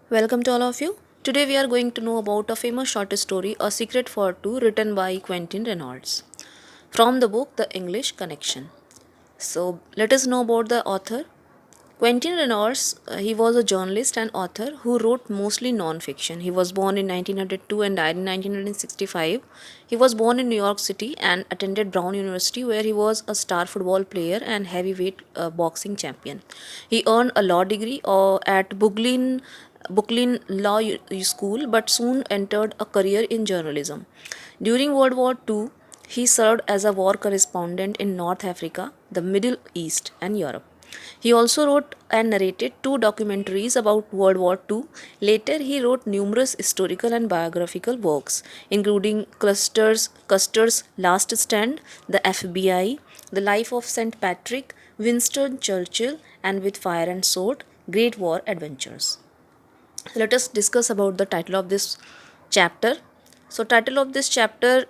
Welcome to all of you. Today we are going to know about a famous short story, A Secret for Two, written by Quentin Reynolds. From the book The English Connection. So let us know about the author. Quentin Reynolds, he was a journalist and author who wrote mostly non-fiction. He was born in 1902 and died in 1965. He was born in New York City and attended Brown University, where he was a star football player and heavyweight boxing champion. He earned a law degree at Brooklyn Law School, but soon entered a career in journalism. During World War II, he served as a war correspondent in North Africa, the Middle East, and Europe. He also wrote and narrated two documentaries about World War II. Later, he wrote numerous historical and biographical works, including Custer's Last Stand, the FBI, The Life of St. Patrick, Winston Churchill, and With Fire and Sword, Great War Adventures. Let us discuss about the title of this chapter. So title of this chapter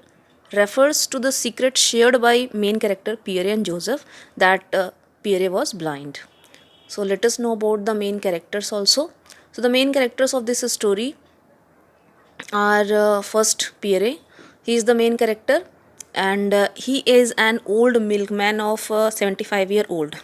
refers to the secret shared by main character Pierre and Joseph, that Pierre was blind. So let us know about the main characters also. So the main characters of this story are first Pierre. He is the main character, and he is an old milkman of 75-year-old,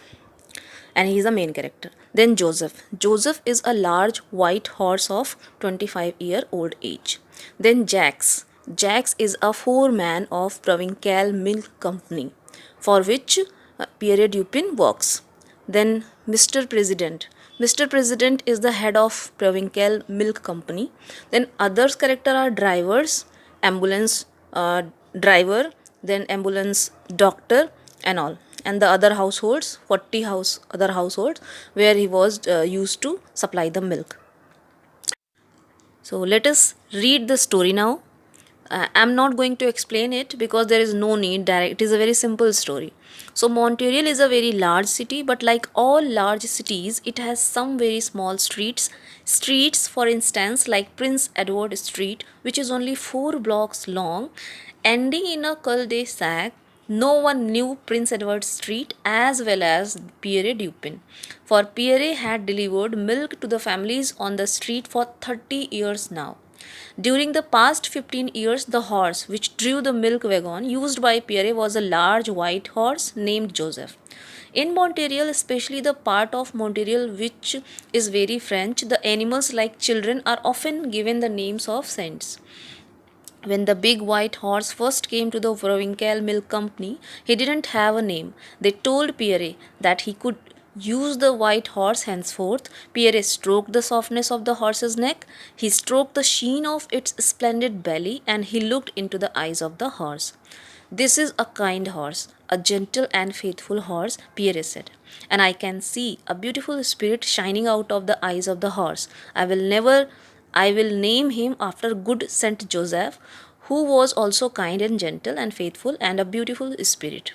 and he is the main character. Then Joseph. Joseph is a large white horse of 25-year-old age. Then Jax. Jax is a foreman of Provincial Milk Company, for which Pierre Dupin works. Then Mr. President. Mr. President is the head of Provincial Milk Company. Then others character are drivers, ambulance driver, then ambulance doctor, and all, and the other households, 40 other households where he was used to supply the milk. So let us read the story now. I'm not going to explain it because there is no need direct. It is a very simple story. So Montreal is a very large city, but like all large cities, it has some very small streets. Streets, for instance, like Prince Edward Street, which is only 4 blocks long, ending in a cul-de-sac. No one knew Prince Edward Street as well as Pierre Dupin, for Pierre had delivered milk to the families on the street for 30 years now. During the past 15 years, the horse which drew the milk wagon used by Pierre was a large white horse named Joseph. In Montreal, especially the part of Montreal which is very French, the animals like children are often given the names of saints. When the big white horse first came to the Provincial Milk Company, he didn't have a name. They told Pierre that he could use the white horse henceforth. Pierre stroked the softness of the horse's neck, he stroked the sheen of its splendid belly, and he looked into the eyes of the horse. This is a kind horse, a gentle and faithful horse, Pierre said, and I can see a beautiful spirit shining out of the eyes of the horse. I will name him after good Saint Joseph, who was also kind and gentle and faithful and a beautiful spirit.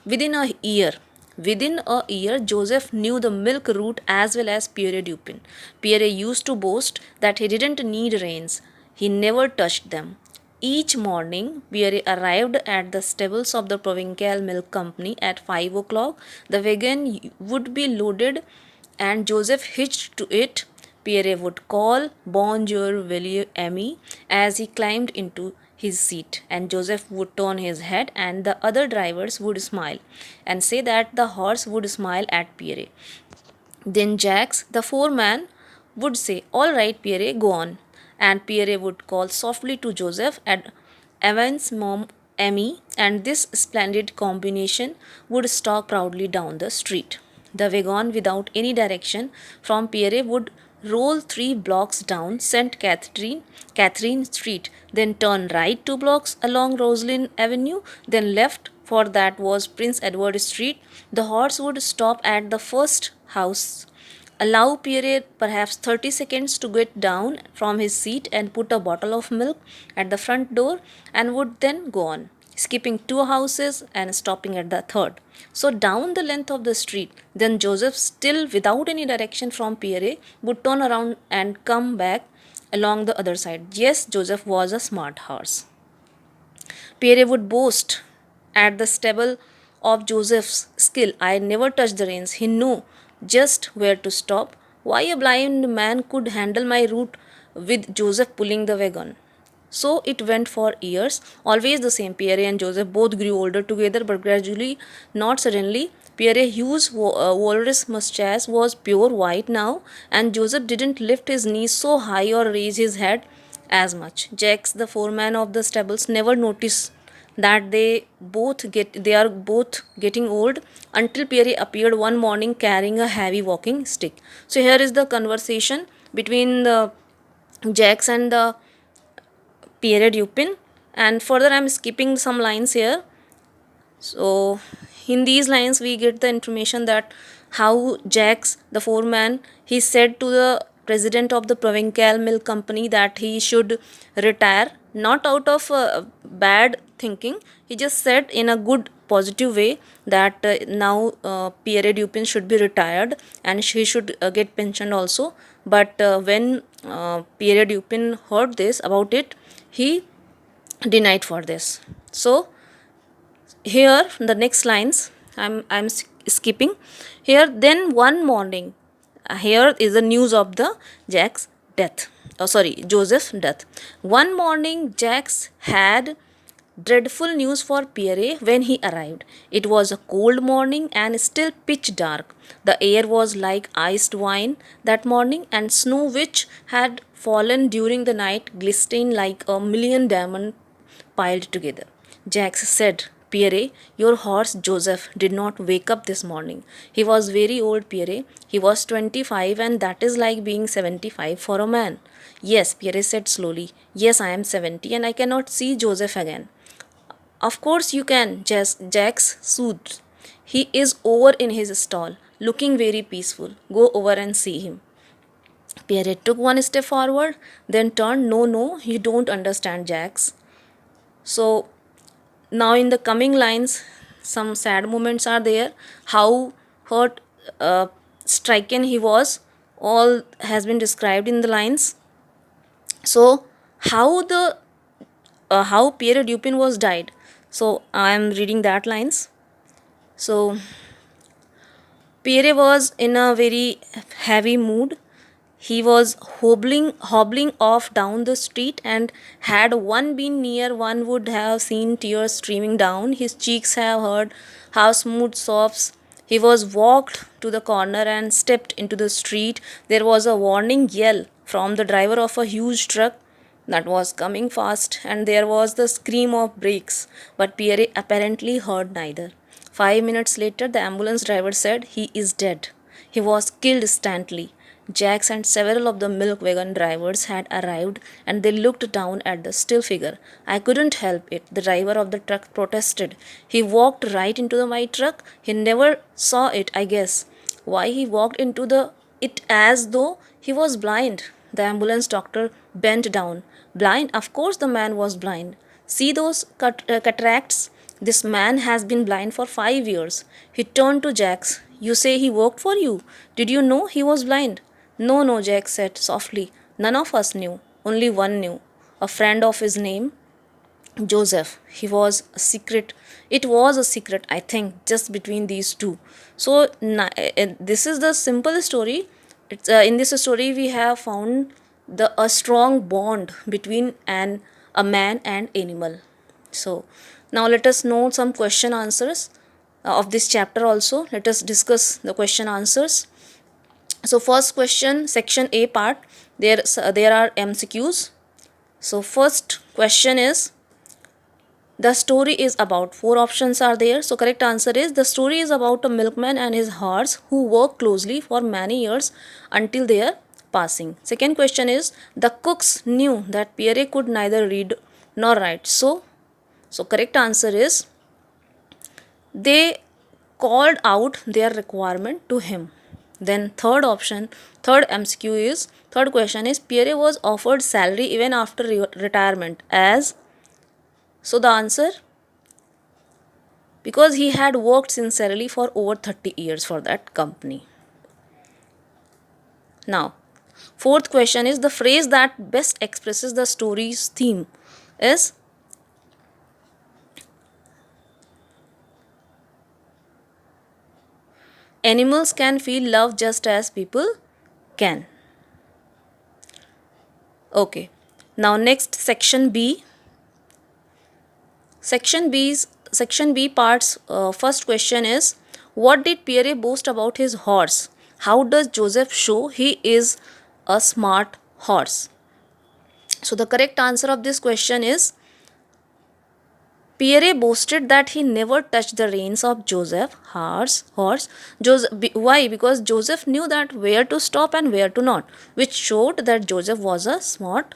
Within a year, Within a year, Joseph knew the milk route as well as Pierre Dupin. Pierre used to boast that he didn't need reins. He never touched them. Each morning, Pierre arrived at the stables of the Provincial Milk Company at 5 o'clock. The wagon would be loaded and Joseph hitched to it. Pierre would call Bonjour, William Ami as he climbed into his seat, and Joseph would turn his head, and the other drivers would smile and say that the horse would smile at Pierre. Then Jacques, the foreman, would say, "All right, Pierre, go on." And Pierre would call softly to Joseph and Evan's mom, Amy, and this splendid combination would stalk proudly down the street. The wagon, without any direction from Pierre, would roll 3 blocks down Catherine Street, then turn right 2 blocks along Roslyn Avenue, then left, for that was Prince Edward Street. The horse would stop at the first house, allow Pierre perhaps 30 seconds to get down from his seat and put a bottle of milk at the front door, and would then go on, skipping 2 houses and stopping at the third. So down the length of the street, then Joseph, still without any direction from Pierre, would turn around and come back along the other side. Yes, Joseph was a smart horse. Pierre would boast at the stable of Joseph's skill. I never touched the reins. He knew just where to stop. Why a blind man could handle my route with Joseph pulling the wagon. So it went for years, always the same. Pierre and Joseph both grew older together, but gradually, not suddenly. Pierre Hughes' walrus mustache was pure white now, and Joseph didn't lift his knees so high or raise his head as much. Jacques, the foreman of the stables, never noticed that they are both getting old until Pierre appeared one morning carrying a heavy walking stick. So here is the conversation between the Jacques and the Pierre Dupin, and further I'm skipping some lines here. So in these lines we get the information that how Jacques, the foreman, he said to the president of the Provincial Milk Company that he should retire, not out of bad thinking. He just said in a good positive way that now Pierre Dupin should be retired and he should get pensioned also. But when Pierre Dupin heard this about it, he denied for this. So here the next lines I'm skipping here. Then one morning, here is the news of the Jack's death, oh sorry, Joseph's death. One morning Jack's had dreadful news for Pierre when he arrived. It was a cold morning and still pitch dark. The air was like iced wine that morning, and snow which had fallen during the night glistened like a million diamonds piled together. Jacques said, Pierre, your horse Joseph did not wake up this morning. He was very old, Pierre. He was 25, and that is like being 75 for a man. Yes, Pierre said slowly. Yes, I am 70 and I cannot see Joseph again. Of course you can, Jacques soothed. He is over in his stall, looking very peaceful. Go over and see him. Pierre took one step forward, then turned. No, no, you don't understand, Jacques. So now in the coming lines, some sad moments are there. How hurt, striken he was, all has been described in the lines. So how Pierre Dupin was died. So I am reading that lines. So Pierre was in a very heavy mood. He was hobbling off down the street, and had one been near, one would have seen tears streaming down his cheeks, have heard how smooth sobs. He was walked to the corner and stepped into the street. There was a warning yell from the driver of a huge truck that was coming fast, and there was the scream of brakes, but Pierre apparently heard neither. 5 minutes later, the ambulance driver said, He is dead. He was killed instantly. Jacques and several of the milk wagon drivers had arrived, and they looked down at the still figure. I couldn't help it, the driver of the truck protested. He walked right into the white truck. He never saw it, I guess. Why he walked into it as though he was blind. The ambulance doctor bent down. Blind? Of course the man was blind. See those cataracts? This man has been blind for 5 years. He turned to Jacques. You say he worked for you? Did you know he was blind? No, no, Jacques said softly. None of us knew. Only one knew. A friend of his name, Joseph. He was a secret. It was a secret, I think, just between these two. So this is the simple story. It's in this story we have found the a strong bond between a man and animal. So now let us know some question answers of this chapter also. Let us discuss the question answers. So first question, section A part, there are MCQs. So first question is, the story is about, four options are there. So correct answer is, the story is about a milkman and his horse who worked closely for many years until their passing. Second question is, the cooks knew that Pierre could neither read nor write. So correct answer is, they called out their requirement to him. Then third option, third MCQ is, third question is, Pierre was offered salary even after retirement as, so the answer, because he had worked sincerely for over 30 years for that company. Now, fourth question is, the phrase that best expresses the story's theme is, animals can feel love just as people can. Okay. Now next section B. Section B parts. First question is, what did Pierre boast about his horse? How does Joseph show he is a smart horse? So the correct answer of this question is, Pierre boasted that he never touched the reins of Joseph horse. Why? Because Joseph knew that where to stop and where to not, which showed that Joseph was a smart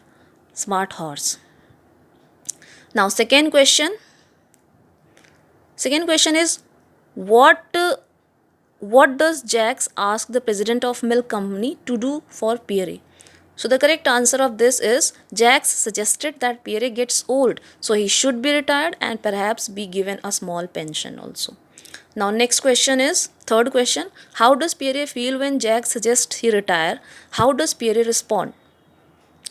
horse. Now second question. Second question is, what does Jacques ask the president of milk company to do for Pierre? So the correct answer of this is, Jacques suggested that Pierre gets old, so he should be retired and perhaps be given a small pension also. Now next question is, third question, how does Pierre feel when Jacques suggests he retire? How does Pierre respond?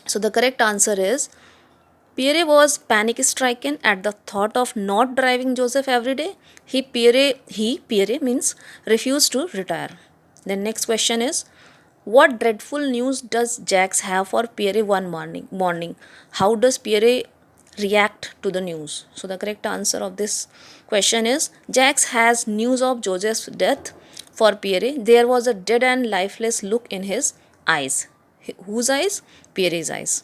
So the correct answer is, Pierre was panic stricken at the thought of not driving Joseph every day. Pierre means refused to retire. Then next question is, what dreadful news does Jacques have for Pierre one morning? How does Pierre react to the news? So the correct answer of this question is, Jacques has news of Joseph's death for Pierre. There was a dead and lifeless look in his eyes. Whose eyes? Pierre's eyes.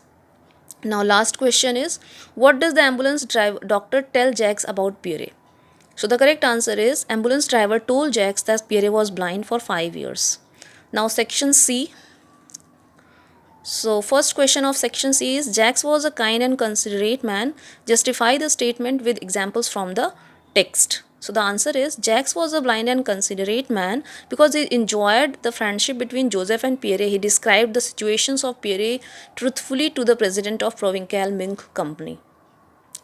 Now last question is, what does the ambulance doctor tell Jacques about Pierre? So the correct answer is, ambulance driver told Jacques that Pierre was blind for 5 years. Now section C. So first question of section C is, Jacques was a kind and considerate man. Justify the statement with examples from the text. So the answer is, Jacques was a blind and considerate man because he enjoyed the friendship between Joseph and Pierre. He described the situations of Pierre truthfully to the president of Provincial Milk Company.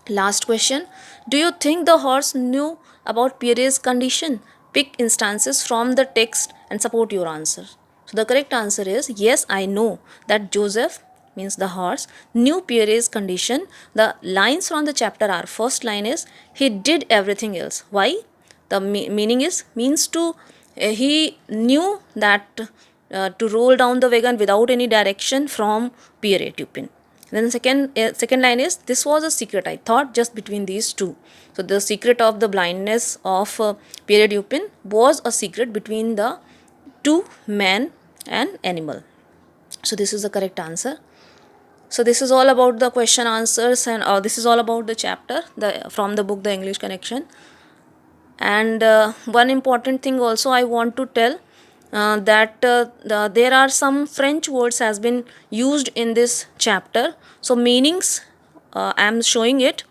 Last question, do you think the horse knew about Pierre's condition? Pick instances from the text and support your answer. So the correct answer is, yes, I know that Joseph, means the horse, knew Pierre's condition. The lines from the chapter are, first line is, he did everything else. Why? The meaning is, means to, he knew that to roll down the wagon without any direction from Pierre Dupin. Then second line is, this was a secret, I thought, just between these two. So the secret of the blindness of Pierre Dupin was a secret between the two, man and animal. So this is the correct answer. So this is all about the question answers, and this is all about the chapter from the book The English Connection. And one important thing also I want to tell, that there are some French words has been used in this chapter. So meanings, I am showing it,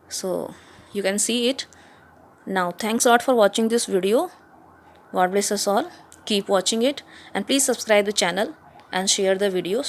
so you can see it. Now thanks a lot for watching this video. God bless us all. Keep watching it and please subscribe the channel and share the videos.